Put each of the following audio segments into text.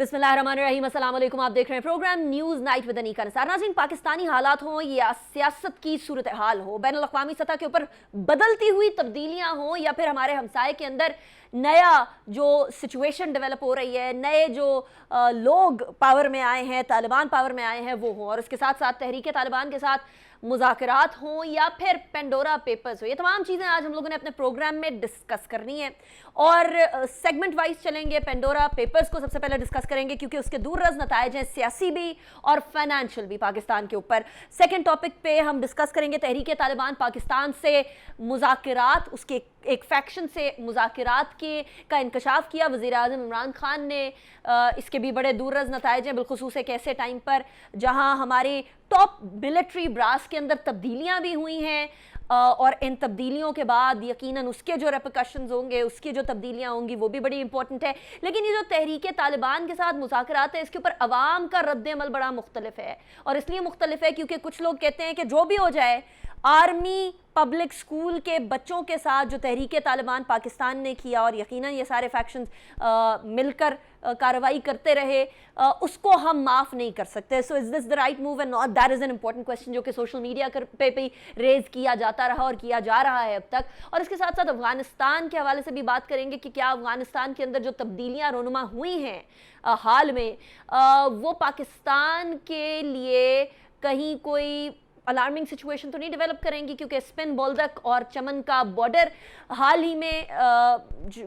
बिस्मिल्लाहिर्रहमानिर्रहीम, अस्सलाम वालेकुम। आप देख रहे हैं programme news night with Aneeqa Nisar. नाज़रीन, पाकिस्तानी हालात हों या सियासत की सूरत हाल हो, बैनुल अक़वामी सतह के ऊपर बदलती हुई तब्दीलियाँ हों या फिर हमारे हमसाए के अंदर नया जो सिचुएशन डेवलप हो रही है, नए जो लोग पावर में आए हैं, तालिबान पावर में आए हैं वो हों, और इसके साथ साथ तहरीक तालिबान के साथ मुज़ाकरात हों या फिर पेंडोरा पेपर्स हो, ये तमाम चीज़ें आज हम लोगों ने अपने प्रोग्राम में डिस्कस करनी है। और सेगमेंट वाइज चलेंगे। पेंडोरा पेपर्स को सबसे पहले डिस्कस करेंगे क्योंकि उसके दूररस नताइज हैं, सियासी भी और फाइनेंशियल भी पाकिस्तान के ऊपर। सेकंड टॉपिक पे हम डिस्कस करेंगे तहरीक तालिबान पाकिस्तान से मुज़ाकरात, उसके एक फैक्शन से मुज़ाकरात का इंकशाफ किया वज़ीर आज़म इमरान खान ने। इसके भी बड़े दूररस नताइज हैं, बिलखुसूस एक ऐसे टाइम पर जहाँ हमारी टॉप मिलिट्री ब्रास के अंदर तब्दीलियाँ भी हुई हैं, और इन तब्दीलियों के बाद यकीनन उसके जो रेपरकशंस होंगे, उसकी जो तब्दीलियाँ होंगी वो भी बड़ी इंपॉर्टेंट है। लेकिन ये जो तहरीक तालिबान के साथ मुज़ाकरात है, इसके ऊपर अवाम का रद्द-ए-अमल बड़ा मुख्तलिफ है, और इसलिए मुख्तलिफ है क्योंकि कुछ लोग कहते हैं कि जो भी हो जाए, आर्मी पब्लिक स्कूल के बच्चों के साथ जो तहरीक तालिबान पाकिस्तान ने किया और यकीनन ये सारे फैक्शंस मिलकर कार्रवाई करते रहे, उसको हम माफ़ नहीं कर सकते। So is this the right move and not? That is an important question जो कि सोशल मीडिया पे भी रेज़ किया जाता रहा और किया जा रहा है अब तक। और इसके साथ साथ अफ़गानिस्तान के हवाले से भी बात करेंगे कि क्या अफ़गानिस्तान के अंदर जो तब्दीलियाँ रोनुमा हुई हैं हाल में, वो पाकिस्तान के लिए कहीं कोई अलार्मिंग सिचुएशन तो नहीं डेवलप करेंगी, क्योंकि स्पिन बोल्दक और चमन का बॉर्डर हाल ही में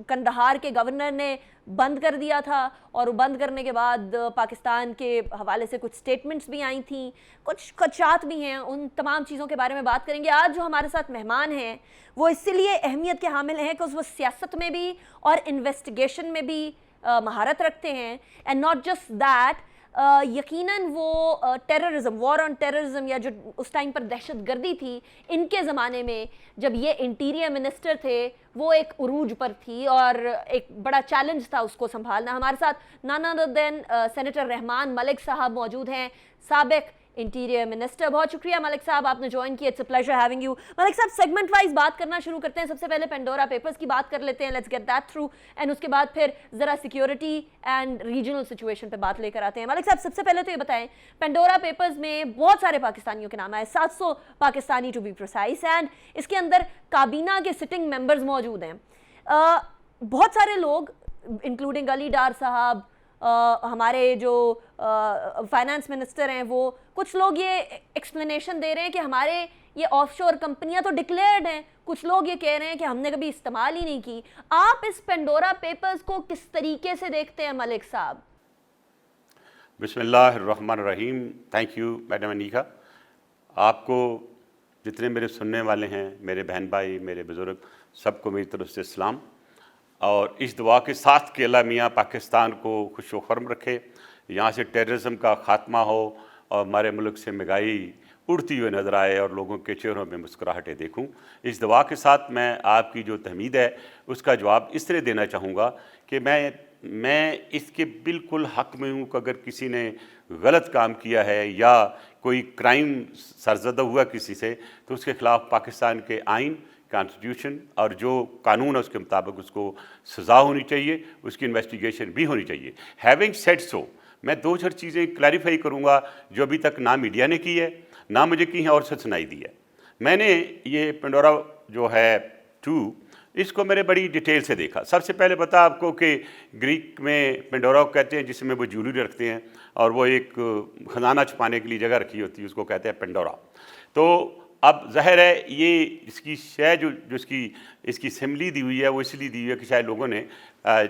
कंदहार के गवर्नर ने बंद कर दिया था, और बंद करने के बाद पाकिस्तान के हवाले से कुछ स्टेटमेंट्स भी आई थी, कुछ खदशात भी हैं। उन तमाम चीज़ों के बारे में बात करेंगे। आज जो हमारे साथ मेहमान हैं वो इसलिए अहमियत के हामिल हैं कि वो सियासत में भी और इन्वेस्टिगेशन में भी महारत रखते हैं, एंड नॉट जस्ट दैट, यकीनन वो टेररिज्म, वॉर ऑन टेररिज्म, या जो उस टाइम पर दहशत गर्दी थी, इनके ज़माने में जब ये इंटीरियर मिनिस्टर थे वो एक उरूज पर थी और एक बड़ा चैलेंज था उसको संभालना। हमारे साथ none other than senator Rehman Malik sahib मौजूद हैं, साबिक इंटीरियर मिनिस्टर। बहुत शुक्रिया मलिक साहब, आपने ज्वाइन किया। It's a pleasure having you. Malik साहब, सेगमेंट वाइज बात करना शुरू करते हैं। सबसे पहले पेंडोरा पेपर्स की बात कर लेते हैं, let's get that through, and उसके बाद फिर ज़रा सिक्योरिटी एंड रीजनल सिचुएशन पे बात लेकर आते हैं। मलिक साहब, सबसे पहले तो ये बताएं, पेंडोरा पेपर्स में बहुत सारे पाकिस्तानियों के नाम आए, 700 Pakistani to be precise, and इसके अंदर काबीना के सिटिंग मेंबर्स मौजूद हैं। बहुत सारे लोग इंक्लूडिंग अली डार साहब, हमारे जो फाइनेंस मिनिस्टर हैं, वो कुछ लोग ये एक्सप्लेनेशन दे रहे हैं कि हमारे ये ऑफशोर कंपनियां तो डिक्लेयर्ड हैं, कुछ लोग ये कह रहे हैं कि हमने कभी इस्तेमाल ही नहीं की। आप इस पेंडोरा पेपर्स को किस तरीके से देखते हैं मलिक साहब? बिस्मिल्लाहिर्रहमानिर्रहीम। Thank you madam Anika. आपको, जितने मेरे सुनने वाले हैं, मेरे बहन भाई, मेरे बुज़ुर्ग, सबको मेरी तरफ से सलाम, और इस दुआ के साथ कि अल्लाह मियाँ पाकिस्तान को खुश व खर्म रखे, यहाँ से टेररिज्म का ख़ात्मा हो और हमारे मुल्क से महंगाई उड़ती हुई नज़र आए और लोगों के चेहरों में मुस्कुराहटें देखूं। इस दुआ के साथ मैं आपकी जो तहमीद है उसका जवाब इस तरह देना चाहूँगा कि मैं इसके बिल्कुल हक़ में हूँ कि अगर किसी ने गलत काम किया है या कोई क्राइम सरज़दा हुआ किसी से, तो उसके ख़िलाफ़ पाकिस्तान के आइन, कॉन्स्टिट्यूशन और जो कानून है उसके मुताबिक उसको सज़ा होनी चाहिए, उसकी इन्वेस्टिगेशन भी होनी चाहिए। हैविंग सेड सो, मैं दो चार चीज़ें क्लैरिफाई करूँगा जो अभी तक ना मीडिया ने की है, ना मुझे कहीं और से सुनाई दी है। मैंने ये पेंडोरा जो है 2, इसको मैंने बड़ी डिटेल से देखा। सबसे पहले पता आपको कि ग्रीक में पेंडोरा को कहते हैं जिसमें वो ज्वेलरी रखते हैं, और वो एक खजाना छुपाने के लिए जगह रखी होती है, उसको कहते हैं पेंडोरा। तो अब ज़ाहिर है ये इसकी शय जो इसकी सिमली दी हुई है वो इसलिए दी हुई है कि शायद लोगों ने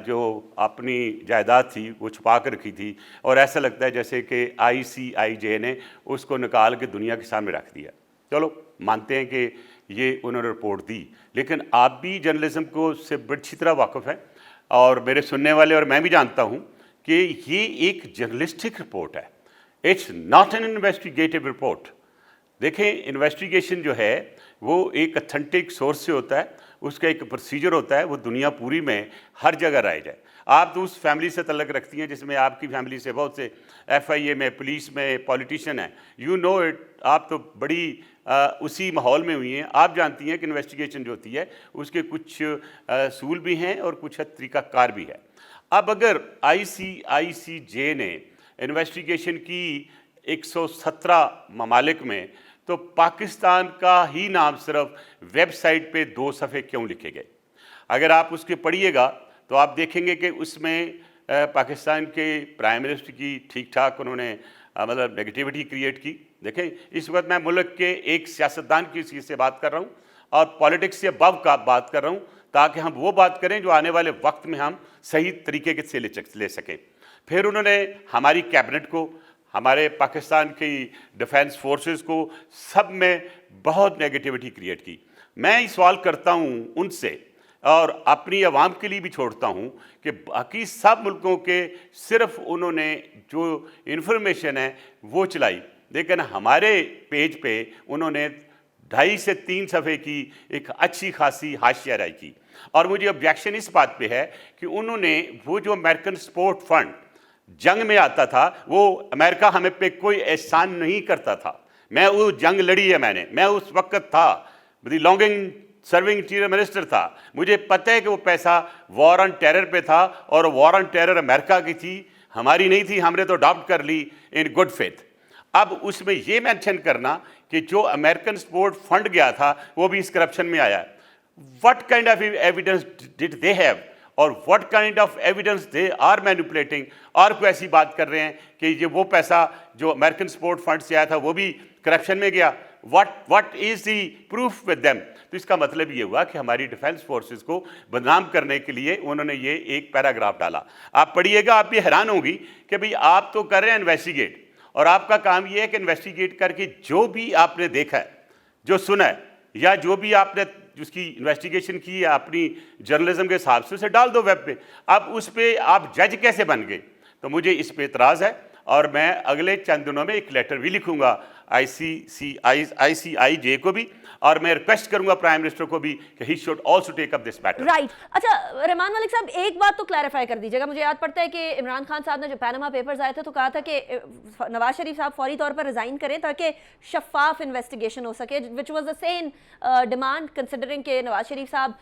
जो अपनी जायदाद थी वो छुपा कर रखी थी, और ऐसा लगता है जैसे कि ICIJ ने उसको निकाल के दुनिया के सामने रख दिया। चलो मानते हैं कि ये उन्होंने रिपोर्ट दी, लेकिन आप भी जर्नलिज्म को से बड़ी अच्छी तरह वाकिफ़ हैं, और मेरे सुनने वाले और मैं भी जानता हूँ कि ये एक जर्नलिस्टिक रिपोर्ट है, it's not an investigative report. देखें, इन्वेस्टिगेशन जो है वो एक अथेंटिक सोर्स से होता है, उसका एक प्रोसीजर होता है, वो दुनिया पूरी में हर जगह राय जाए। आप तो उस फैमिली से तल्लक रखती हैं जिसमें आपकी फैमिली से बहुत से FIA में, पुलिस में पॉलिटिशियन हैं, यू नो इट। आप तो बड़ी उसी माहौल में हुई हैं। आप जानती हैं कि इन्वेस्टिगेशन जो होती है उसके कुछ असूल भी हैं और कुछ तरीक़ाकार भी है। अब अगर ICICJ ने इन्वेस्टिगेशन की 117 ममालिक में, तो पाकिस्तान का ही नाम सिर्फ वेबसाइट पे 2 सफ़े क्यों लिखे गए? अगर आप उसके पढ़िएगा तो आप देखेंगे कि उसमें पाकिस्तान के प्राइम मिनिस्टर की ठीक ठाक उन्होंने मतलब नेगेटिविटी क्रिएट की। देखें, इस वक्त मैं मुल्क के एक सियासतदान की चीज़ से बात कर रहा हूँ और पॉलिटिक्स से अबव का बात कर रहा हूँ, ताकि हम वो बात करें जो आने वाले वक्त में हम सही तरीके से ले सकें। फिर उन्होंने हमारी कैबिनेट को, हमारे पाकिस्तान की डिफेंस फोर्सेस को, सब में बहुत नेगेटिविटी क्रिएट की। मैं ये सवाल करता हूँ उनसे और अपनी आवाम के लिए भी छोड़ता हूँ कि बाकी सब मुल्कों के सिर्फ उन्होंने जो इन्फॉर्मेशन है वो चलाई, लेकिन हमारे पेज पे उन्होंने 2.5 से 3 सफ़े की एक अच्छी खासी हाशियाराई की। और मुझे ऑब्जेक्शन इस बात पे है कि उन्होंने वो जो अमेरिकन सपोर्ट फंड जंग में आता था, वो अमेरिका हमें पे कोई एहसान नहीं करता था। मैं वो जंग लड़ी है मैं उस वक्त था, the longing serving interior minister था। मुझे पता है कि वो पैसा वॉर ऑन टेरर पे था और वॉर ऑन टेरर अमेरिका की थी, हमारी नहीं थी। हमने तो अडॉप्ट कर ली इन गुड फेथ। अब उसमें ये मेंशन करना कि जो अमेरिकन सपोर्ट फंड गया था वो भी इस करप्शन में आया है। What kind of evidence did they have और what kind of evidence they are manipulating, और कोई ऐसी बात कर रहे हैं कि ये वो पैसा जो अमेरिकन सपोर्ट फंड से आया था वो भी करप्शन में गया। What is the proof with them? तो इसका मतलब ये हुआ कि हमारी डिफेंस फोर्सेस को बदनाम करने के लिए उन्होंने ये एक पैराग्राफ डाला। आप पढ़िएगा, आप भी हैरान होंगी कि भाई आप तो कर रहे हैं इन्वेस्टिगेट, और आपका काम ये है कि इन्वेस्टिगेट करके जो भी आपने देखा है, जो सुना है, या जो भी आपने उसकी इन्वेस्टिगेशन की है अपनी जर्नलिज्म के हिसाब से, उसे डाल दो वेब पे। अब उस पर आप जज कैसे बन गए? तो मुझे इस पे एतराज़ है और मैं अगले चंद दिनों में एक लेटर भी लिखूंगा ICIJ को भी, और मैं रिक्वेस्ट करूंगा प्राइम मिनिस्टर को भी कि he should also take up this matter. Right. अच्छा रहमान मलिक साहब, एक बात तो क्लैरिफाई कर दीजिएगा। मुझे याद पड़ता है कि इमरान खान साहब ने जब पैनामा पेपर्स आए थे तो कहा था कि नवाज शरीफ साहब फौरी तौर पर रिजाइन करें ताकि शफाफ इन्वेस्टिगेशन हो सके, which was the same demand considering कि नवाज शरीफ साहब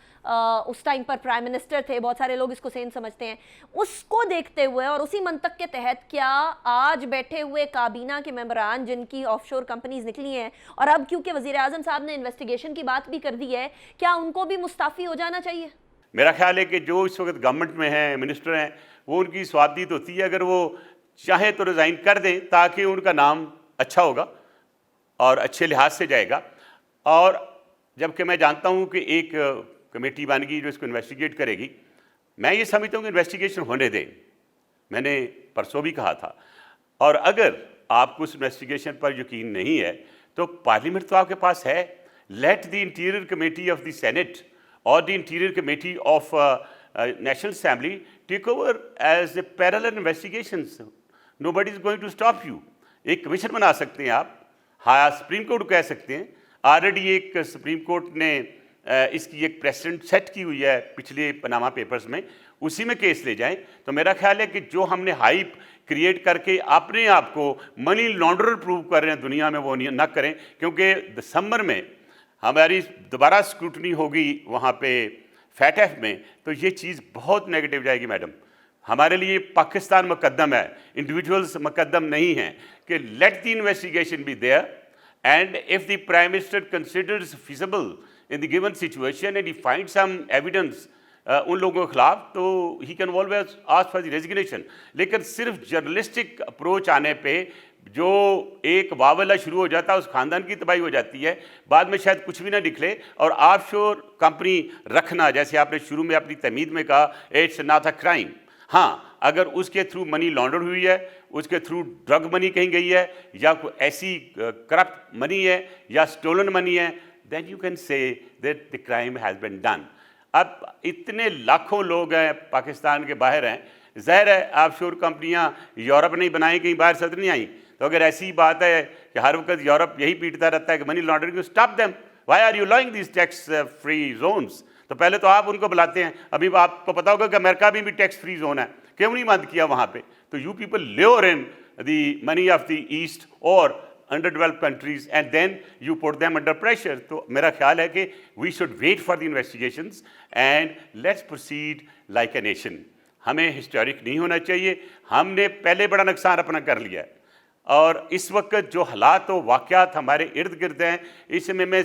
उस टाइम पर प्राइम मिनिस्टर थे। बहुत सारे लोग इसको सेम समझते हैं। उसको देखते हुए और उसी मंतक के तहत क्या आज बैठे हुए काबीना के मेंबरान जिनकी ऑफशोर कंपनीज निकली हैं, और अब क्योंकि वजीर आजम साहब ने इन्वेस्टिगेशन की बात भी कर दी है, क्या उनको भी मुस्ताफी हो जाना चाहिए? मेरा ख्याल है कि जो इस वक्त गवर्नमेंट में हैं, मिनिस्टर हैं, वो उनकी स्वाबदीद होती है, अगर वो चाहे तो रिज़ाइन कर दें ताकि उनका नाम अच्छा होगा और अच्छे लिहाज से जाएगा। और जबकि मैं जानता हूँ कि एक कमेटी बनेगी जो इसको इन्वेस्टिगेट करेगी, मैं ये समझता हूँ कि इन्वेस्टिगेशन होने दें। मैंने परसों भी कहा था, और अगर आपको उस इन्वेस्टिगेशन पर यकीन नहीं है तो पार्लियामेंट तो आपके पास है। Let the interior committee of the Senate और the interior committee of National Assembly take over as a parallel investigations. Nobody is going to stop you. एक कमीशन बना सकते हैं आप, हाँ सुप्रीम कोर्ट कह सकते हैं। ऑलरेडी एक सुप्रीम कोर्ट ने इसकी एक प्रेसिडेंट सेट की हुई है पिछले पनामा पेपर्स में, उसी में केस ले जाएं। तो मेरा ख्याल है कि जो हमने हाइप क्रिएट करके अपने आप को मनी लॉन्ड्रर प्रूव कर रहे हैं दुनिया में, वो ना करें, क्योंकि दिसंबर में हमारी दोबारा स्क्रूटनी होगी वहाँ पे फैटफ में, तो ये चीज़ बहुत नेगेटिव जाएगी मैडम। हमारे लिए पाकिस्तान मुकद्दम है, इंडिविजुअल्स मुकद्दम नहीं हैं। कि let the investigation be there, and if the prime minister considers feasible in the given situation and he finds some evidence उन लोगों के खिलाफ, तो he can always ask for the resignation. लेकिन सिर्फ जर्नलिस्टिक अप्रोच आने पे जो एक वावला शुरू हो जाता है, उस खानदान की तबाही हो जाती है, बाद में शायद कुछ भी ना निकले। और ऑफशोर कंपनी रखना, जैसे आपने शुरू में अपनी तमीद में कहा, इट्स नॉट अ क्राइम। हाँ, अगर उसके थ्रू मनी लॉन्डर हुई है, उसके थ्रू ड्रग मनी कहीं गई है, या कोई ऐसी करप्ट मनी है या स्टोलन मनी है, then you can say that the crime has been done। अब इतने लाखों लोग हैं पाकिस्तान के बाहर हैं, ज़ाहिर है ऑफशोर कंपनियां यूरोप नहीं बनाई, कहीं बाहर से नहीं आई। तो अगर ऐसी बात है कि हर वक्त यूरोप यही पीटता रहता है कि money laundering, stop them. Why are you allowing this tax free zones? तो पहले तो आप उनको बुलाते हैं। अभी आपको पता होगा कि अमेरिका में भी टैक्स फ्री जोन है, क्यों नहीं बंद किया वहाँ पे? तो you people live in the money of the east और underdeveloped countries and then you put them under pressure. तो मेरा ख्याल है कि we should wait for the investigations and let's proceed like a nation. हमें हिस्टोरिक नहीं होना चाहिए, हमने पहले बड़ा नुकसान अपना कर लिया है और इस वक्त जो हालात और वाक़यात हमारे इर्द गिर्द हैं, इसमें मैं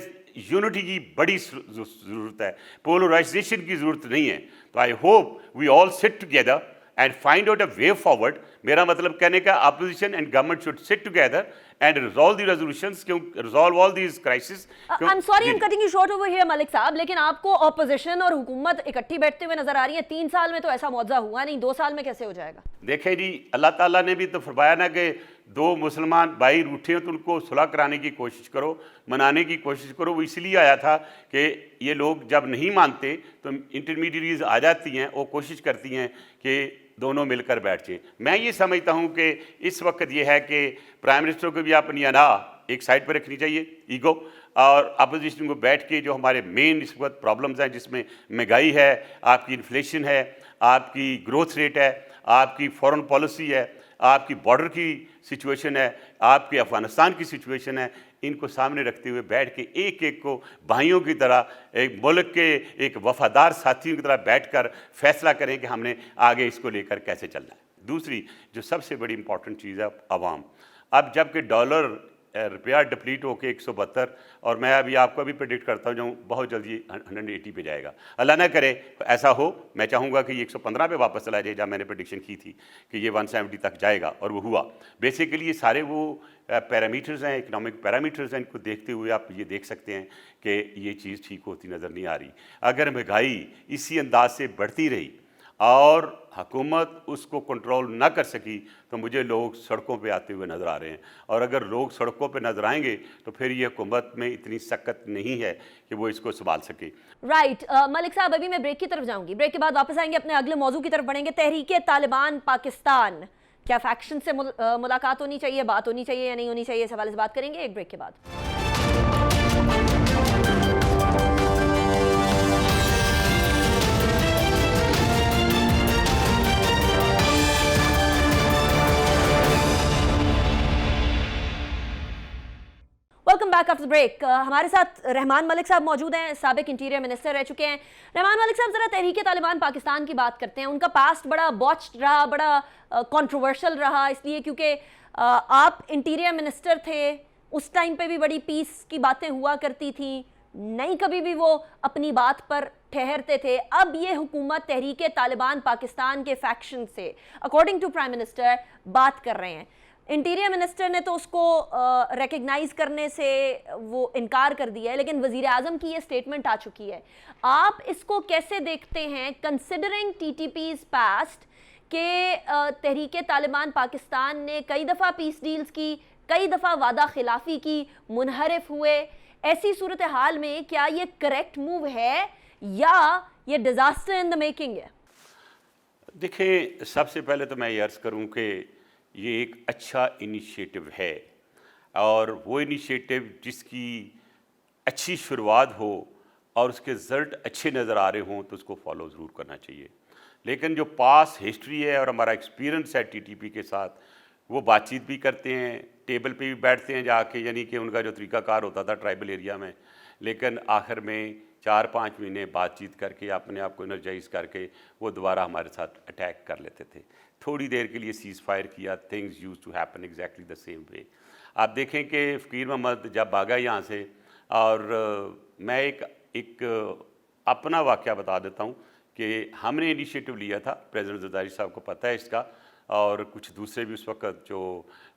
यूनिटी की बड़ी ज़रूरत है, पोलराइजेशन की ज़रूरत नहीं है. तो I hope we all sit together and find out a way forward. मेरा मतलब कहने का opposition and government should sit together and resolve the resolutions, resolve all these crises. I'm sorry I'm cutting you short over here Malik साहब, लेकिन आपको opposition और हुकूमत इकट्ठी बैठते हुए नजर आ रही है. 3 साल में तो ऐसा मौजज़ा हुआ नहीं, 2 साल में कैसे हो जाएगा? देखें जी, अल्लाह ताला ने भी तो फरमाया ना कि दो मुसलमान भाई रूठे हो तो उनको सुलह कराने की कोशिश करो, मनाने की कोशिश करो. वो इसलिए आया था कि ये लोग जब नहीं मानते तो इंटरमीडिएटरीज आ जाती हैं, वो कोशिश करती हैं कि दोनों मिलकर बैठ जाए. मैं ये समझता हूँ कि इस वक्त ये है कि प्राइम मिनिस्टर को भी अपनी अना एक साइड पर रखनी चाहिए, ईगो, और अपोजिशन को बैठ के जो हमारे मेन इस वक्त प्रॉब्लम्स हैं, जिसमें महंगाई है, आपकी इन्फ्लेशन है, आपकी ग्रोथ रेट है, आपकी फॉरेन पॉलिसी है, आपकी बॉर्डर की सिचुएशन है, आपकी अफ़गानिस्तान की सिचुएशन है, इनको सामने रखते हुए बैठ के एक एक को भाइयों की तरह, एक मुल्क के एक वफादार साथियों की तरह बैठकर फैसला करें कि हमने आगे इसको लेकर कैसे चलना है. दूसरी जो सबसे बड़ी इंपॉर्टेंट चीज़ है आवाम. अब जबकि डॉलर रुपया डिप्लीट होकर 172 और मैं अभी आपको भी प्रेडिक्ट करता हूँ जो बहुत जल्दी 180 पे जाएगा. अल्लाह ना करे ऐसा हो, मैं चाहूँगा कि ये 115 पे वापस चला जाए जहाँ मैंने प्रेडिक्शन की थी कि ये 170 तक जाएगा, और वो हुआ. बेसिकली ये सारे वो पैरामीटर्स हैं, इकोनॉमिक पैरामीटर्स हैं, इनको देखते हुए आप ये देख सकते हैं कि ये चीज़ ठीक होती नज़र नहीं आ रही. अगर महंगाई इसी अंदाज से बढ़ती रही और हुकूमत उसको कंट्रोल ना कर सकी तो मुझे लोग सड़कों पे आते हुए नज़र आ रहे हैं, और अगर लोग सड़कों पे नज़र आएंगे तो फिर ये हुकूमत में इतनी सख्त नहीं है कि वो इसको संभाल सके. राइट मलिक साहब, अभी मैं ब्रेक की तरफ जाऊंगी, ब्रेक के बाद वापस आएंगे, अपने अगले मौजू की तरफ बढ़ेंगे. तहरीके तालिबान पाकिस्तान, क्या फैक्शन से मुलाकात होनी चाहिए, बात होनी चाहिए या नहीं होनी चाहिए, इस हवाले से बात करेंगे एक ब्रेक के बाद. Welcome back after break. हमारे साथ रहमान मलिक साहब मौजूद हैं, साबिक इंटीरियर मिनिस्टर रह चुके हैं. रहमान मलिक साहब, ज़रा तहरीके तालिबान पाकिस्तान की बात करते हैं. उनका पास्ट बड़ा बॉच्ड रहा, बड़ा कंट्रोवर्शियल रहा, इसलिए क्योंकि आप इंटीरियर मिनिस्टर थे, उस टाइम पे भी बड़ी पीस की बातें हुआ करती थी, नहीं कभी भी वो अपनी बात पर ठहरते थे. अब ये हुकूमत तहरीके तालिबान पाकिस्तान के फैक्शन से अकॉर्डिंग टू प्राइम मिनिस्टर बात कर रहे हैं. इंटीरियर मिनिस्टर ने तो उसको रिकग्नाइज करने से वो इनकार कर दिया है, लेकिन वज़ीर आज़म की ये स्टेटमेंट आ चुकी है. आप इसको कैसे देखते हैं कंसिडरिंग TTP's पास्ट के तहरीके तालिबान पाकिस्तान ने कई दफ़ा पीस डील्स की, कई दफ़ा वादा खिलाफी की, मुनहरिफ हुए. ऐसी सूरत हाल में क्या ये करेक्ट मूव है या ये डिज़ास्टर इन द मेकिंग है? देखिए, सबसे पहले तो मैं ये अर्ज़ करूँ कि ये एक अच्छा इनिशिएटिव है, और वो इनिशिएटिव जिसकी अच्छी शुरुआत हो और उसके रिज़ल्ट अच्छे नज़र आ रहे हों तो उसको फॉलो ज़रूर करना चाहिए. लेकिन जो पास हिस्ट्री है और हमारा एक्सपीरियंस है TTP के साथ, वो बातचीत भी करते हैं, टेबल पे भी बैठते हैं जाके, यानी कि उनका जो तरीक़ाकार होता था ट्राइबल एरिया में, लेकिन आखिर में 4-5 महीने बातचीत करके अपने आप को एनर्जाइज करके वो दोबारा हमारे साथ अटैक कर लेते थे. थोड़ी देर के लिए सीज़ फायर किया, things use to happen exactly the same way. आप देखें कि फ़कीर मोहम्मद जब भागा यहाँ से, और मैं एक अपना वाक़या बता देता हूँ कि हमने इनिशिएटिव लिया था, प्रेसिडेंट ज़रदारी साहब को पता है इसका, और कुछ दूसरे भी उस वक्त जो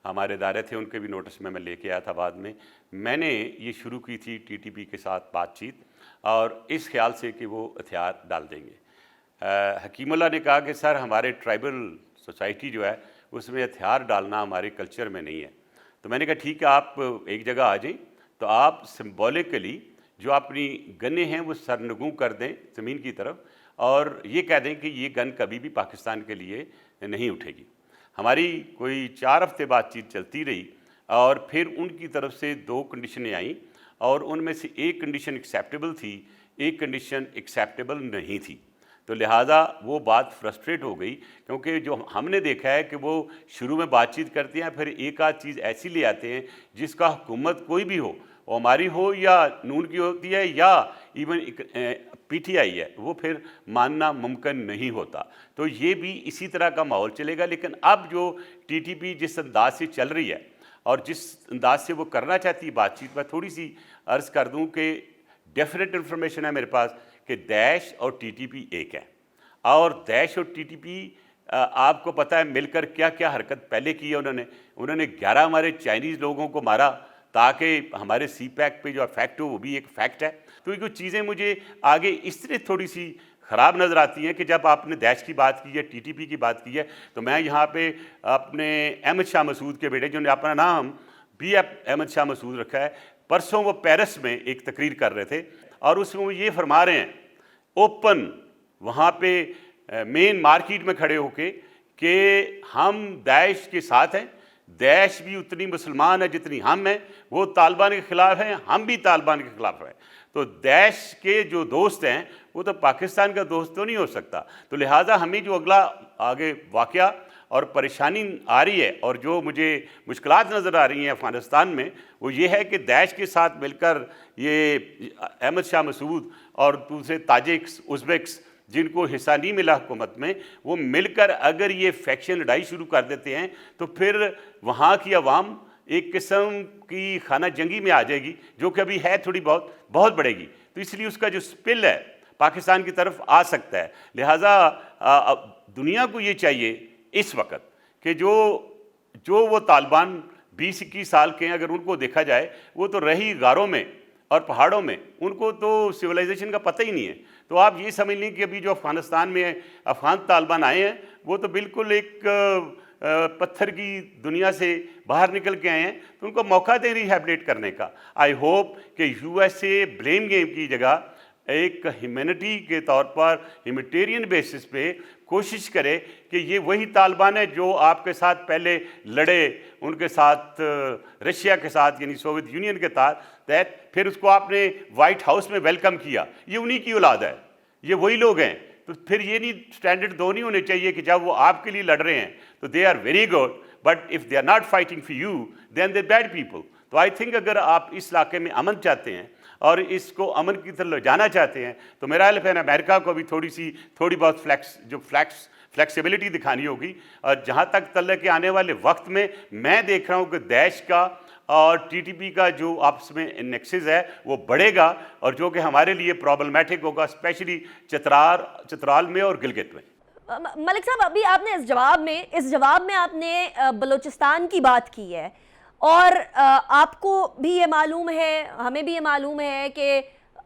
हमारे इदारे थे उनके भी नोटिस में मैं लेके आया था. बाद में मैंने ये शुरू की थी TTP के साथ बातचीत, और इस ख्याल से कि वो हथियार डाल देंगे. हकीमुल्लाह ने कहा कि सर हमारे ट्राइबल सोसाइटी जो है उसमें हथियार डालना हमारे कल्चर में नहीं है. तो मैंने कहा ठीक है, आप एक जगह आ जाएं तो आप सिंबॉलिकली जो अपनी गनें हैं वो सरनगू कर दें ज़मीन की तरफ, और ये कह दें कि ये गन कभी भी पाकिस्तान के लिए नहीं उठेगी. हमारी कोई 4 हफ्ते बातचीत चलती रही, और फिर उनकी तरफ से 2 कंडीशनें आईं, और उनमें से एक कंडीशन एक्सेप्टेबल थी, एक कंडीशन एक्सेप्टेबल नहीं थी. तो लिहाजा वो बात फ्रस्ट्रेट हो गई, क्योंकि जो हमने देखा है कि वो शुरू में बातचीत करते हैं, फिर एक आध चीज़ ऐसी ले आते हैं जिसका हुकूमत कोई भी हो, वो हमारी हो या नून की होती है या इवन पीटीआई है, वो फिर मानना मुमकिन नहीं होता। तो ये भी इसी तरह का माहौल चलेगा। लेकिन अब जो टीटीपी जिस अंदाज से चल रही है और जिस अंदाज से वो करना चाहती है बातचीत, मैं थोड़ी सी अर्ज़ कर दूं कि डेफिनेट इन्फॉर्मेशन है मेरे पास कि दैश और टीटीपी एक है, और दैश और टीटीपी आपको पता है मिलकर क्या क्या हरकत पहले की है। उन्होंने 11 हमारे चाइनीज़ लोगों को मारा ताकि हमारे सी पैक पे जो इफेक्ट हो वो भी एक फैक्ट है। तो ये कुछ चीज़ें मुझे आगे इस तरह थोड़ी सी ख़राब नज़र आती हैं कि जब आपने दैश की बात की है, टीटीपी की बात की है, तो मैं यहाँ पे अपने अहमद शाह मसूद के बेटे, जिन्होंने अपना नाम भी अहमद शाह मसूद रखा है, परसों वो पेरिस में एक तकरीर कर रहे थे और उसमें वो ये फरमा रहे हैं ओपन वहाँ पे मेन मार्केट में खड़े होके कि हम दैश के साथ हैं, दैश भी उतनी मुसलमान है जितनी हम हैं, वो तालिबान के ख़िलाफ़ हैं, हम भी तालिबान के ख़िलाफ़ हैं। तो दैश के जो दोस्त हैं वो तो पाकिस्तान का दोस्त तो नहीं हो सकता। तो लिहाजा हमें जो अगला आगे वाक़या और परेशानी आ रही है और जो मुझे मुश्किलात नज़र आ रही हैं अफ़गानिस्तान में, वो ये है कि दैश के साथ मिलकर ये अहमद शाह मसूद और दूसरे ताजिक्स, उज़्बेक्स जिनको हिस्सा नहीं मिला हुकूमत में, वो मिलकर अगर ये फैक्शन लड़ाई शुरू कर देते हैं तो फिर वहाँ की आवाम एक किस्म की खाना जंगी में आ जाएगी, जो कि अभी है थोड़ी बहुत बढ़ेगी। तो इसलिए उसका जो स्पिल है पाकिस्तान की तरफ आ सकता है। लिहाजा दुनिया को ये चाहिए इस वक्त कि जो वो तालिबान 20-21 साल के हैं, अगर उनको देखा जाए वो तो रही गारों में और पहाड़ों में, उनको तो सिविलाइजेशन का पता ही नहीं है। तो आप ये समझ लें कि अभी जो अफ़गानिस्तान में अफ़गान तालिबान आए हैं वो तो बिल्कुल एक पत्थर की दुनिया से बाहर निकल के आए हैं, तो उनको मौका दें रिहैबिलिटेट करने का। आई होप कि यूएसए ब्लेम गेम की जगह एक ह्यूमैनिटी के तौर पर, ह्यूमैनिटेरियन बेसिस पे कोशिश करे कि ये वही तालिबान है जो आपके साथ पहले लड़े, उनके साथ रशिया के साथ यानी सोवियत यूनियन के तहत, फिर उसको आपने वाइट हाउस में वेलकम किया, ये उन्हीं की औलाद है, ये वही लोग हैं। तो फिर ये नहीं स्टैंडर्ड दो नहीं होने चाहिए कि जब वो आपके लिए लड़ रहे हैं तो they are very good, but if they are not fighting for you then they bad people. तो आई थिंक अगर आप इस इलाके में अमन चाहते हैं और इसको अमन की तरफ ले जाना चाहते हैं तो मेरा ख्याल है अमेरिका को भी थोड़ी बहुत फ्लेक्सिबिलिटी दिखानी होगी। और जहाँ तक तल्ले के आने वाले वक्त में मैं देख रहा हूँ कि दैश का और टीटीपी का जो आपस में नेक्सस है वो बढ़ेगा, और जो कि हमारे लिए प्रॉब्लमेटिक होगा, स्पेशली चित्राल में और गिलगित में। मलिक साहब, अभी आपने इस जवाब में आपने बलूचिस्तान की बात की है, और आपको भी ये मालूम है, हमें भी ये मालूम है कि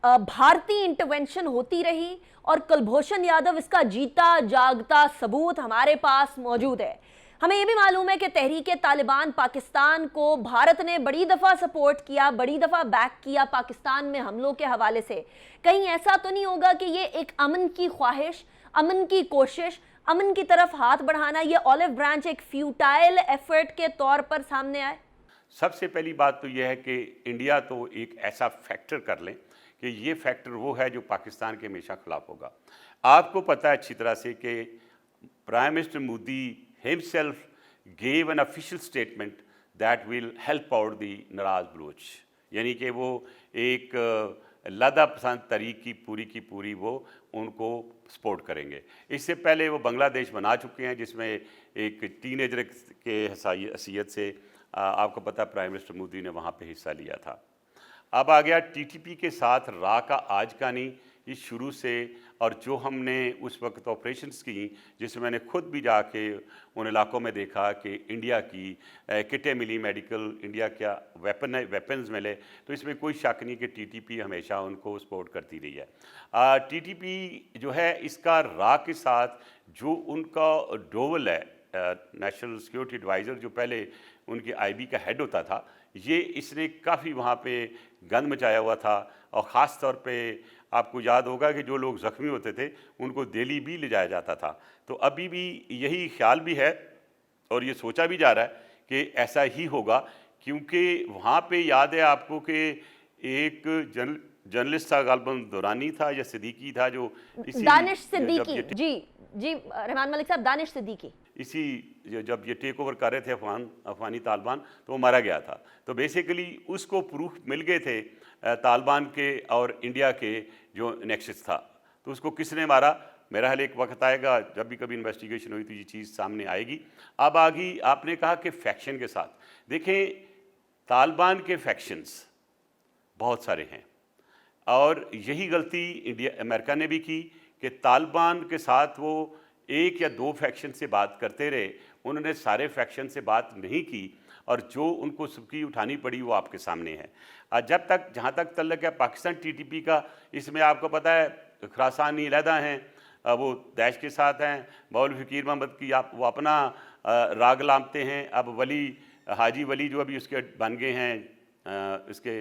भारतीय इंटरवेंशन होती रही और कुलभूषण यादव इसका जीता जागता सबूत हमारे पास मौजूद है। हमें ये भी मालूम है कि तहरीक तालिबान पाकिस्तान को भारत ने बड़ी दफ़ा सपोर्ट किया, बड़ी दफ़ा बैक किया पाकिस्तान में हमलों के हवाले से। कहीं ऐसा तो नहीं होगा कि ये एक अमन की ख्वाहिश, अमन की कोशिश, अमन की तरफ हाथ बढ़ाना, ये ऑलिव ब्रांच एक फ्यूटाइल एफर्ट के तौर पर सामने आए? सबसे पहली बात तो यह है कि इंडिया तो एक ऐसा फैक्टर कर लें कि ये फैक्टर वो है जो पाकिस्तान के हमेशा खिलाफ होगा। आपको पता है अच्छी तरह से कि prime minister Modi himself gave an official statement that will help out the नाराज़ बलूच, यानी कि वो एक लदा पसंद तरीक की पूरी वो उनको सपोर्ट करेंगे। इससे पहले वो बांग्लादेश बना चुके हैं जिसमें एक टीनेजर के हैसियत से आपको पता प्राइम मिनिस्टर मोदी ने वहाँ पे हिस्सा लिया था। अब आ गया टीटीपी के साथ रा का आज का नहीं, इस शुरू से, और जो हमने उस वक्त ऑपरेशंस की जिसमें मैंने खुद भी जाके उन इलाकों में देखा कि इंडिया की किटें मिली मेडिकल, इंडिया क्या वेपन्स मिले, तो इसमें कोई शक नहीं कि टीटीपी हमेशा उनको सपोर्ट करती रही है। टीटीपी जो है इसका रा के साथ जो उनका डोवल है, नेशनल सिक्योरिटी एडवाइज़र जो पहले उनके आईबी का हेड होता था, ये इसने काफ़ी वहाँ पे गंद मचाया हुआ था। और ख़ास तौर पे आपको याद होगा कि जो लोग ज़ख्मी होते थे उनको दिल्ली भी ले जाया जाता था। तो अभी भी यही ख्याल भी है और ये सोचा भी जा रहा है कि ऐसा ही होगा, क्योंकि वहाँ पे याद है आपको कि एक जर्नलिस्ट था, गालिबन दुरानी था या सिद्दीकी था, जो इसी दानिश जब सिद्दीकी, ये जी रहमान मलिक साहब, दानिश सिद्दीकी इसी जब ये टेक ओवर कर रहे थे अफगानी तालिबान, तो वो मारा गया था। तो बेसिकली उसको प्रूफ मिल गए थे तालिबान के और इंडिया के जो नेक्सस था। तो उसको किसने मारा, मेरा हाल एक वक्त आएगा जब भी कभी इन्वेस्टिगेशन हुई तो ये चीज़ सामने आएगी। अब आ गई, आपने कहा कि फैक्शन के साथ, देखें तालिबान के फैक्शंस बहुत सारे हैं और यही गलती अमेरिका ने भी की कि तालिबान के साथ वो एक या दो फैक्शन से बात करते रहे, उन्होंने सारे फैक्शन से बात नहीं की और जो उनको सुर्खी उठानी पड़ी वो आपके सामने है। जब तक जहाँ तक तल्लक है पाकिस्तान टीटीपी का, इसमें आपको पता है खुरासानी अलहदा हैं, वो दैश के साथ हैं, मौलवी फ़कीर मोहम्मद की वो अपना राग लामते हैं। अब वली हाजी वली जो अभी उसके बन गए हैं, इसके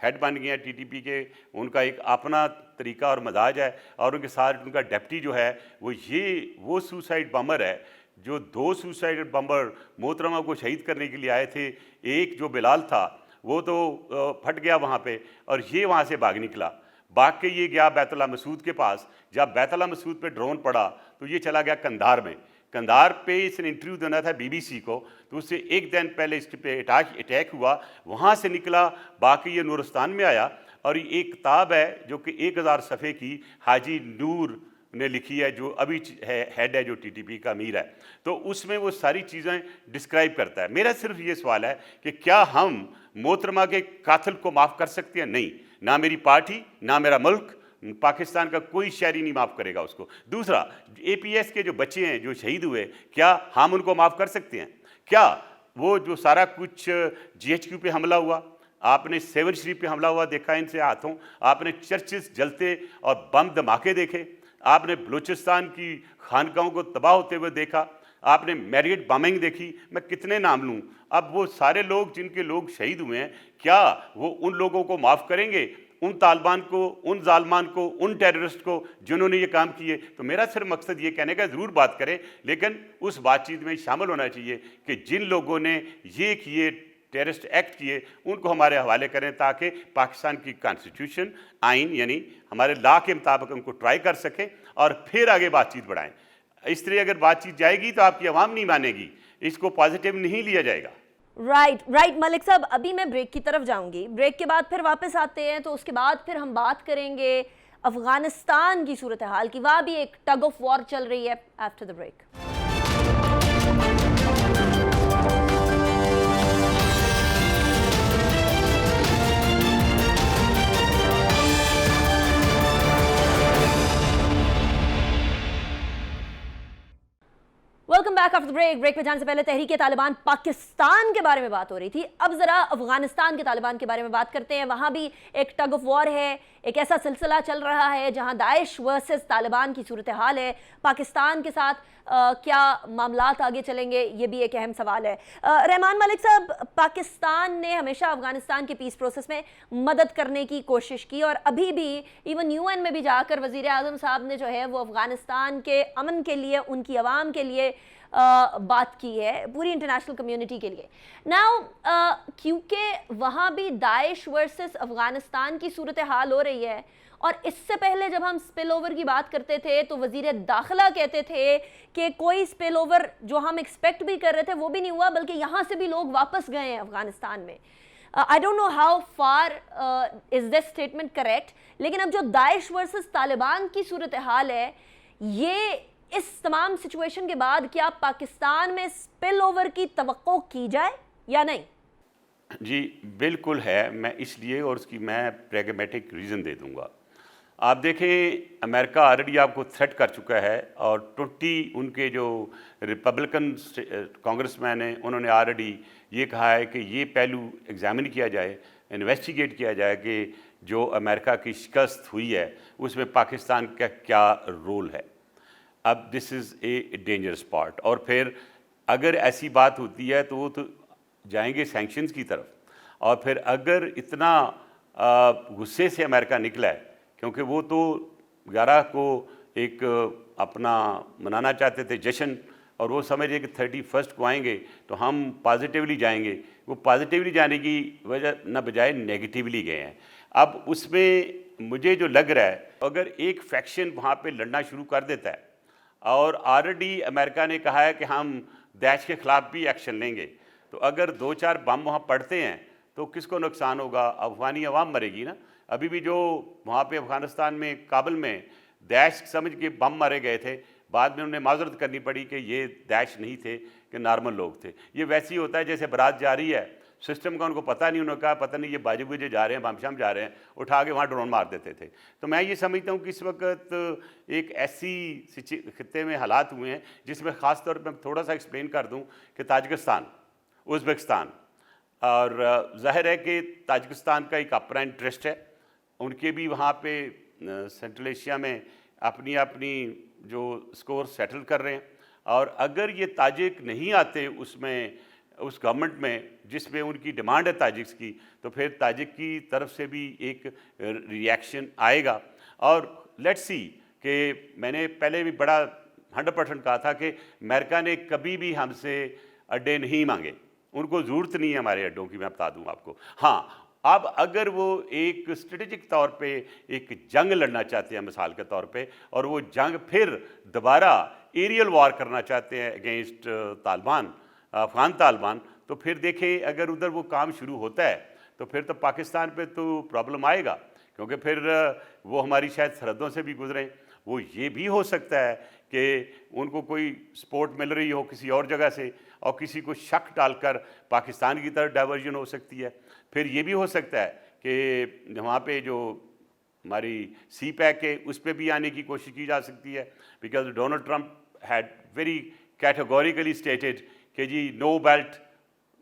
हेड बन गए हैं टीटीपी के, उनका एक अपना तरीका और मजाज है और उनके साथ उनका डेप्टी जो है वो सुसाइड बम्बर है, जो 2 सुसाइड बम्बर मोहतरमा को शहीद करने के लिए आए थे। एक जो बिलाल था वो तो फट गया वहाँ पे और ये वहाँ से भाग निकला, भाग के ये गया बैतुल्लाह मसूद के पास। जब बैतुल्लाह मसूद पे ड्रोन पड़ा तो ये चला गया कंधार में। कंधार पे इसने इंटरव्यू देना था बीबीसी को, तो उससे एक दिन पहले इस पे अटैक हुआ, वहाँ से निकला, बाकी ये नूरस्तान में आया। और ये एक किताब है जो कि 1000 सफ़े की हाजी नूर ने लिखी है, जो अभी हेड है, जो टीटीपी का अमीर है, तो उसमें वो सारी चीज़ें डिस्क्राइब करता है। मेरा सिर्फ ये सवाल है कि क्या हम मोहतरमा के कातिल को माफ़ कर सकते हैं? नहीं, ना मेरी पार्टी, ना मेरा मुल्क, पाकिस्तान का कोई शहरी नहीं माफ़ करेगा उसको। दूसरा, एपीएस के जो बच्चे हैं जो शहीद हुए, क्या हम उनको माफ़ कर सकते हैं? क्या वो जो सारा कुछ जीएचक्यू पे हमला हुआ, आपने सेवन शरीफ पे हमला हुआ देखा इनसे हाथों, आपने चर्चेस जलते और बम धमाके देखे, आपने बलूचिस्तान की खानकाहों को तबाह होते हुए देखा, आपने मैरियट बमिंग देखी, मैं कितने नाम लूँ। अब वो सारे लोग जिनके लोग शहीद हुए हैं, क्या वो उन लोगों को माफ़ करेंगे, उन तालिबान को, उन जालमान को, उन टेररिस्ट को जिन्होंने ये काम किए? तो मेरा सिर्फ मकसद ये कहने का, ज़रूर बात करें लेकिन उस बातचीत में शामिल होना चाहिए कि जिन लोगों ने ये किए, टेररिस्ट एक्ट किए, उनको हमारे हवाले करें ताकि पाकिस्तान की कॉन्स्टिट्यूशन, आइन यानी हमारे लॉ के मुताबिक उनको ट्राई कर सकें और फिर आगे बातचीत बढ़ाएं। इस तरह अगर बातचीत जाएगी तो आपकी आवाम नहीं मानेगी, इसको पॉजिटिव नहीं लिया जाएगा। राइट मलिक साहब, अभी मैं ब्रेक की तरफ जाऊंगी, ब्रेक के बाद फिर वापस आते हैं, तो उसके बाद फिर हम बात करेंगे अफगानिस्तान की सूरत हाल की। वहाँ भी एक टग ऑफ वॉर चल रही है। After the break. Welcome back after break. Break पे जाने से पहले तहरीक तालिबान पाकिस्तान के बारे में बात हो रही थी, अब जरा अफगानिस्तान के तालिबान के बारे में बात करते हैं। वहां भी एक टग ऑफ वॉर है, एक ऐसा सिलसिला चल रहा है जहां दाइश वर्सेस तालिबान की सूरत हाल है। पाकिस्तान के साथ क्या मामलात आगे चलेंगे, ये भी एक अहम सवाल है। रहमान मलिक साहब, पाकिस्तान ने हमेशा अफगानिस्तान के पीस प्रोसेस में मदद करने की कोशिश की और अभी भी इवन यूएन में भी जाकर वज़ीर आज़म साहब ने जो है वो अफगानिस्तान के अमन के लिए, उनकी आवाम के लिए बात की है, पूरी इंटरनेशनल कम्युनिटी के लिए। नाउ क्योंकि वहाँ भी दाइश वर्सेस अफगानिस्तान की सूरत हाल हो रही है, और इससे पहले जब हम स्पिल ओवर की बात करते थे तो वज़ीर दाखिला कहते थे कि कोई स्पिल ओवर जो हम एक्सपेक्ट भी कर रहे थे वो भी नहीं हुआ, बल्कि यहाँ से भी लोग वापस गए हैं अफगानिस्तान में। I don't know how far is this statement correct, लेकिन अब जो दाइश वर्सेस तालिबान की सूरत हाल है, ये इस तमाम सिचुएशन के बाद क्या पाकिस्तान में स्पिल ओवर की तवक्को की जाए या नहीं? जी बिल्कुल है, मैं इसलिए और उसकी मैं प्रैग्मेटिक रीज़न दे दूंगा। आप देखें, अमेरिका ऑलरेडी आपको थ्रेट कर चुका है और 20 उनके जो रिपब्लिकन कांग्रेसमैन हैं उन्होंने ऑलरेडी ये कहा है कि ये पहलू एग्जामिन किया जाए, इन्वेस्टिगेट किया जाए कि जो अमेरिका की शिकस्त हुई है उसमें पाकिस्तान का क्या रोल है। अब this is a dangerous part, और फिर अगर ऐसी बात होती है तो वो तो जाएंगे सैंक्शंस की तरफ, और फिर अगर इतना गुस्से से अमेरिका निकला है, क्योंकि वो तो 11 को एक अपना मनाना चाहते थे जश्न, और वो समझ रहे कि 31 को आएंगे तो हम पॉजिटिवली जाएंगे, वो पॉजिटिवली जाने की वजह न बजाय नेगेटिवली गए हैं। अब उसमें मुझे जो लग रहा है, अगर एक फैक्शन वहाँ पे लड़ना शुरू कर देता है, और ऑलरेडी अमेरिका ने कहा है कि हम दैश के ख़िलाफ़ भी एक्शन लेंगे, तो अगर 2-4 बम वहाँ पड़ते हैं तो किसको नुकसान होगा? अफ़गानी अवाम मरेगी ना। अभी भी जो वहाँ पे अफ़गानिस्तान में काबुल में दैश समझ के बम मारे गए थे, बाद में उन्हें माजरत करनी पड़ी कि ये दैश नहीं थे, कि नॉर्मल लोग थे। ये वैसे ही होता है जैसे बारात जा रही है, सिस्टम का उनको पता नहीं, उन्होंने कहा पता नहीं ये बाजू बुजे जा रहे हैं, बमशम जा रहे हैं, उठा के वहाँ ड्रोन मार देते थे। तो मैं ये समझता हूँ कि इस वक्त एक ऐसी खित्ते में हालात हुए हैं जिसमें ख़ास तौर पर थोड़ा सा एक्सप्लेन कर दूँ कि ताजिकिस्तान, उज़्बेकिस्तान, और ज़ाहिर है कि ताजिकिस्तान का एक अपना इंटरेस्ट है, उनके भी वहाँ पे सेंट्रल एशिया में अपनी अपनी जो स्कोर सेटल कर रहे हैं। और अगर ये ताजिक नहीं आते उसमें, उस गवर्नमेंट में जिसमें उनकी डिमांड है ताजिक्स की, तो फिर ताजिक की तरफ से भी एक रिएक्शन आएगा। और लेट्स सी कि मैंने पहले भी बड़ा 100% कहा था कि अमेरिका ने कभी भी हमसे अड्डे नहीं मांगे, उनको ज़रूरत नहीं है हमारे अड्डों की, मैं बता दूं आपको। हाँ, अब अगर वो एक स्ट्रेटेजिक तौर पे एक जंग लड़ना चाहते हैं मिसाल के तौर पे, और वो जंग फिर दोबारा एरियल वार करना चाहते हैं अगेंस्ट तालिबान, अफ़गान तालिबान, तो फिर देखें अगर उधर वो काम शुरू होता है तो फिर तो पाकिस्तान पे तो प्रॉब्लम आएगा, क्योंकि फिर वो हमारी शायद सरहदों से भी गुजरें। वो ये भी हो सकता है कि उनको कोई सपोर्ट मिल रही हो किसी और जगह से, और किसी को शक डालकर पाकिस्तान की तरफ डाइवर्जन हो सकती है। फिर ये भी हो सकता है कि वहाँ पे जो हमारी सी पैक है उस पर भी आने की कोशिश की जा सकती है, because Donald Trump had very categorically stated कि जी no belt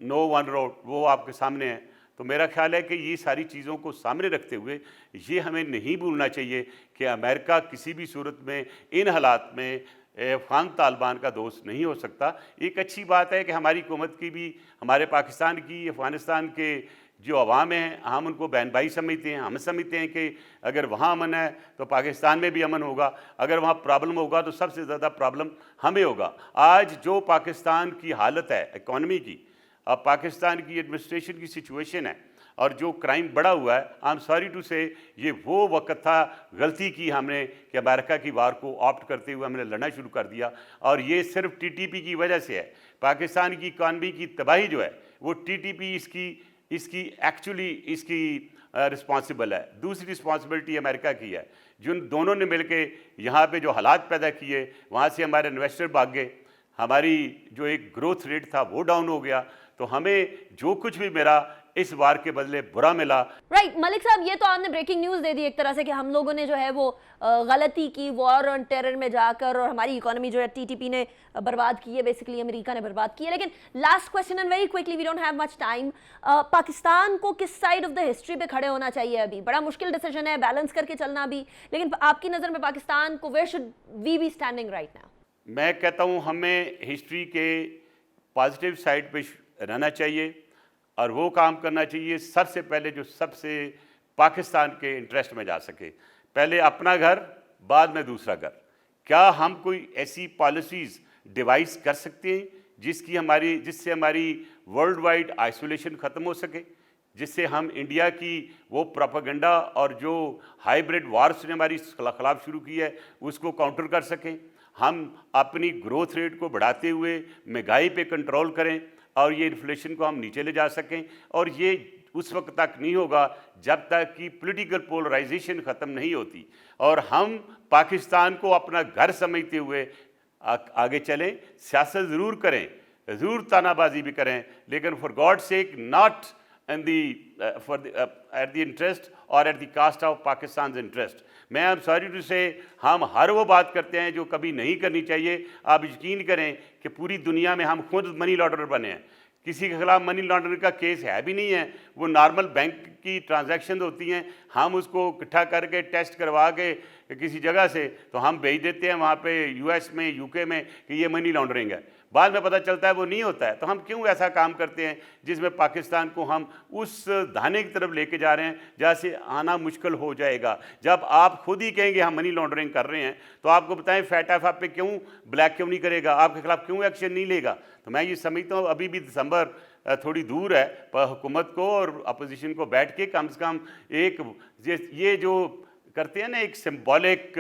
no one road, वो आपके सामने है। तो मेरा ख्याल है कि ये सारी चीज़ों को सामने रखते हुए ये हमें नहीं भूलना चाहिए कि अमेरिका किसी भी सूरत में इन हालात में अफ़गान तालिबान का दोस्त नहीं हो सकता। एक अच्छी बात है कि हमारी हुकूमत की भी, हमारे पाकिस्तान की, अफ़गानिस्तान के जो अवाम हैं, हम उनको बहन भाई समझते हैं। हम समझते हैं कि अगर वहाँ अमन है तो पाकिस्तान में भी अमन होगा, अगर वहाँ प्रॉब्लम होगा तो सबसे ज़्यादा प्रॉब्लम हमें होगा। आज जो पाकिस्तान की हालत है इकॉनमी की, अब पाकिस्तान की एडमिनिस्ट्रेशन की सिचुएशन है, और जो क्राइम बढ़ा हुआ है, आई एम सॉरी टू से, ये वो वक्त था, गलती की हमने कि अमेरिका की वार को ऑप्ट करते हुए हमने लड़ना शुरू कर दिया। और ये सिर्फ टीटीपी की वजह से है। पाकिस्तान की इकॉनमी की तबाही जो है वो टीटीपी इसकी एक्चुअली इसकी रिस्पॉन्सिबल है। दूसरी रिस्पॉन्सिबिलिटी अमेरिका की है, जिन दोनों ने मिलके यहाँ पे जो हालात पैदा किए, वहाँ से हमारे इन्वेस्टर भाग गए, हमारी जो एक ग्रोथ रेट था वो डाउन हो गया। तो हमें जो कुछ भी मेरा इस वार के बदले बुरा मिला। राइट मलिक साहब, ये तो आपने ब्रेकिंग न्यूज़ दे दी एक तरह से कि हम लोगों ने जो है वो गलती की वॉर ऑन टेरर में जाकर, और हमारी इकोनॉमी जो है टीटीपी ने बर्बाद की है, बेसिकली अमेरिका ने बर्बाद की है। लेकिन last question and very quickly, we don't have much time, Pakistan को किस साइड ऑफ द हिस्ट्री पे खड़े होना चाहिए? अभी बड़ा मुश्किल डिसीजन है, बैलेंस करके चलना भी, लेकिन आपकी नज़र में पाकिस्तान को where should we be standing right now? मैं कहता हूँ हमें हिस्ट्री के पॉजिटिव साइड पे रहना चाहिए, और वो काम करना चाहिए सबसे पहले जो सबसे पाकिस्तान के इंटरेस्ट में जा सके। पहले अपना घर, बाद में दूसरा घर। क्या हम कोई ऐसी पॉलिसीज़ डिवाइस कर सकते हैं जिससे हमारी वर्ल्ड वाइड आइसोलेशन ख़त्म हो सके, जिससे हम इंडिया की वो प्रोपेगेंडा और जो हाइब्रिड वार्स ने हमारी खिलाफ शुरू की है उसको काउंटर कर सकें। हम अपनी ग्रोथ रेट को बढ़ाते हुए महंगाई पे कंट्रोल करें, और ये इन्फ्लेशन को हम नीचे ले जा सकें। और ये उस वक्त तक नहीं होगा जब तक कि पॉलिटिकल पोलराइजेशन ख़त्म नहीं होती, और हम पाकिस्तान को अपना घर समझते हुए आगे चलें। सियासत ज़रूर करें, ज़रूर तानाबाजी भी करें, लेकिन for God sake not in the at the interest और at the cost of Pakistan interest. मैं आई एम सॉरी टू से, हम हर वो बात करते हैं जो कभी नहीं करनी चाहिए। आप यकीन करें कि पूरी दुनिया में हम खुद मनी लॉन्ड्रर बने हैं, किसी के खिलाफ मनी लॉन्ड्रिंग का केस है भी नहीं है। वो नॉर्मल बैंक की ट्रांजैक्शन होती हैं, हम उसको इकट्ठा करके टेस्ट करवा के किसी जगह से तो हम भेज देते हैं वहाँ पे यूएस में, यूके में कि ये मनी लॉन्ड्रिंग है। बाद में पता चलता है वो नहीं होता है। तो हम क्यों ऐसा काम करते हैं जिसमें पाकिस्तान को हम उस धाने की तरफ लेके जा रहे हैं जहाँ से आना मुश्किल हो जाएगा। जब आप खुद ही कहेंगे हम मनी लॉन्ड्रिंग कर रहे हैं, तो आपको बताएं फैटफ आप पे क्यों ब्लैक क्यों नहीं करेगा, आपके खिलाफ क्यों एक्शन नहीं लेगा। तो मैं ये समझता हूँ अभी भी दिसंबर थोड़ी दूर है, पर हुकूमत को और अपोजिशन को बैठ के कम से कम एक ये जो करते हैं ना, एक सिंबॉलिक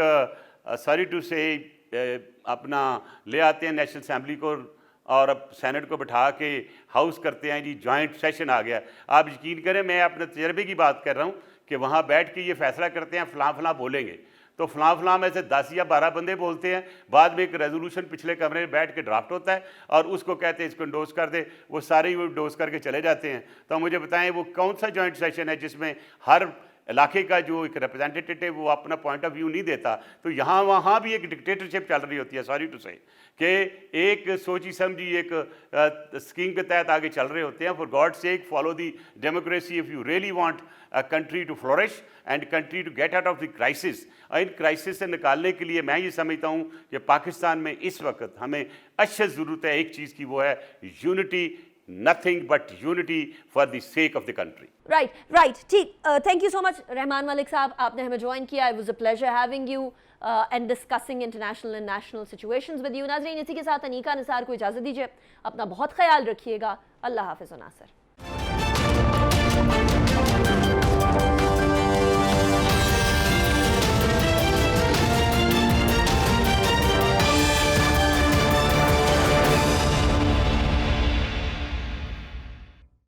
सॉरी टू से अपना ले आते हैं नेशनल असेंबली को और अब सेनेट को बिठा के हाउस करते हैं जी, जॉइंट सेशन आ गया। आप यकीन करें, मैं अपने तजर्बे की बात कर रहा हूँ कि वहाँ बैठ के ये फैसला करते हैं फ़लाँ फ़लाँ बोलेंगे, तो फ़लाँ में से 10 या 12 बंदे बोलते हैं, बाद में एक रेजोल्यूशन पिछले कमरे में बैठ के ड्राफ्ट होता है और उसको कहते हैं इसको इंडोस कर दे, वो सारे वो इंडोस करके चले जाते हैं। तो मुझे बताएं वो कौन सा जॉइंट सेशन है जिसमें हर इलाके का जो एक रिप्रेजेंटेटिव वो अपना पॉइंट ऑफ व्यू नहीं देता। तो यहाँ वहाँ भी एक डिक्टेटरशिप चल रही होती है, सॉरी टू से, कि एक सोची समझी एक स्कीम के तहत आगे चल रहे होते हैं। For God sake follow the democracy if you really want a country to flourish and country to get out of the crisis. इन क्राइसिस से निकालने के लिए मैं ये समझता हूँ कि पाकिस्तान में इस वक्त हमें अशद ज़रूरत है एक चीज़ की, वो है unity, nothing but unity for the sake of the country. Right, ठीक। Thank you so much Rahman Malik साहब, आपने हमें ज्वाइन किया। It was a pleasure having you and discussing international and national situations with you. नाज़रीन, इसी के साथ अनीका निसार को इजाज़त दीजिए, अपना बहुत ख्याल रखिएगा। अल्लाह हाफ़िज़। नासिर।